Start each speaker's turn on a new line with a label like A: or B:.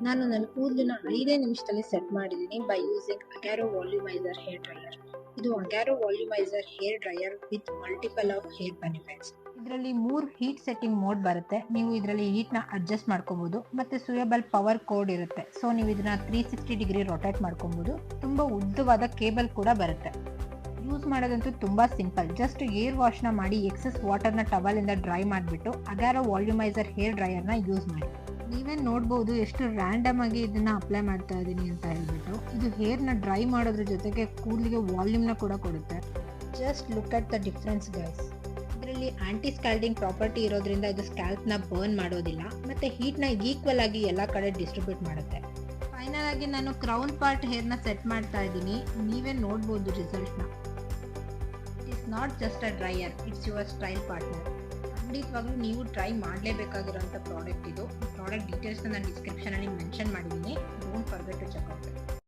A: ನಾನು ನನ್ನ ಕೂದಲನ್ನ 5 ನಿಮಿಷದಲ್ಲಿ ಸೆಟ್ ಮಾಡಿದ್ದೀನಿ by using Agaro volumizer hair dryer. ಇದು Agaro volumizer hair dryer with multiple of hair benefits. ಇದರಲ್ಲಿ 3 ಹೀಟ್ ಸೆಟ್ಟಿಂಗ್ ಮೋಡ್ ಬರುತ್ತೆ. ನೀವು ಇದರಲ್ಲಿ ಹೀಟ್ನ ಅಡ್ಜಸ್ಟ್ ಮಾಡ್ಕೋಬಹುದು ಮತ್ತೆ ಸುಯಬಲ್ ಪವರ್ ಕೋಡ್ ಇರುತ್ತೆ. ಸೊ ನೀವು ಇದನ್ನ 360 ಡಿಗ್ರಿ ರೊಟೇಟ್ ಮಾಡ್ಕೊಬಹುದು. ತುಂಬಾ ಉದ್ದವಾದ ಕೇಬಲ್ ಕೂಡ ಬರುತ್ತೆ. ಯೂಸ್ ಮಾಡೋದಂತೂ ತುಂಬಾ ಸಿಂಪಲ್. ಜಸ್ಟ್ ಏರ್ ವಾಶ್ನ ಮಾಡಿ ಎಕ್ಸೆಸ್ ವಾಟರ್ನ ಟವಲಿಂದ ಡ್ರೈ ಮಾಡಿಬಿಟ್ಟು ಅಗ್ಯಾರೋ ವಾಲ್ಯೂಮೈಸರ್ ಹೇರ್ ಡ್ರೈಯರ್ನ ಯೂಸ್ ಮಾಡಿ. ನೀವೇ ನೋಡ್ಬೋದು ಎಷ್ಟು ರ್ಯಾಂಡಮ್ ಆಗಿ ಇದನ್ನ ಅಪ್ಲೈ ಮಾಡ್ತಾ ಇದ್ದೀನಿ ಅಂತ ಹೇಳ್ಬಿಟ್ಟು. ಇದು ಹೇರ್ನ ಡ್ರೈ ಮಾಡೋದ್ರ ಜೊತೆಗೆ ಕೂದಲಿಗೆ ವಾಲ್ಯೂಮ್ನ ಕೂಡ ಕೊಡುತ್ತೆ. Just look at the difference guys. ಇದರಲ್ಲಿ ಆಂಟಿ ಸ್ಕ್ಯಾಲ್ಡಿಂಗ್ ಪ್ರಾಪರ್ಟಿ ಇರೋದ್ರಿಂದ ಇದು ಸ್ಕ್ಯಾಲ್ಪ್ನ ಬರ್ನ್ ಮಾಡೋದಿಲ್ಲ ಮತ್ತೆ ಹೀಟ್ನ ಈಕ್ವಲ್ ಆಗಿ ಎಲ್ಲ ಕಡೆ ಡಿಸ್ಟ್ರಿಬ್ಯೂಟ್ ಮಾಡುತ್ತೆ. ಫೈನಲ್ ಆಗಿ ನಾನು ಕ್ರೌನ್ ಪಾರ್ಟ್ ಹೇರ್ನ ಸೆಟ್ ಮಾಡ್ತಾ ಇದ್ದೀನಿ. ನೀವೇ ನೋಡ್ಬೋದು ರಿಸಲ್ಟ್ನ. It is not just a dryer, it's your style partner. ಖಂಡಿತವಾಗ್ಲೂ ನೀವು ಟ್ರೈ ಮಾಡಲೇಬೇಕಾಗಿರೋಂಥ ಪ್ರಾಡಕ್ಟ್ ಇದು. ಪ್ರಾಡಕ್ಟ್ ಡೀಟೇಲ್ಸ್ನ ನಾನು ಡಿಸ್ಕ್ರಿಪ್ಷನಲ್ಲಿ ಮೆನ್ಷನ್ ಮಾಡಿದ್ದೀನಿ.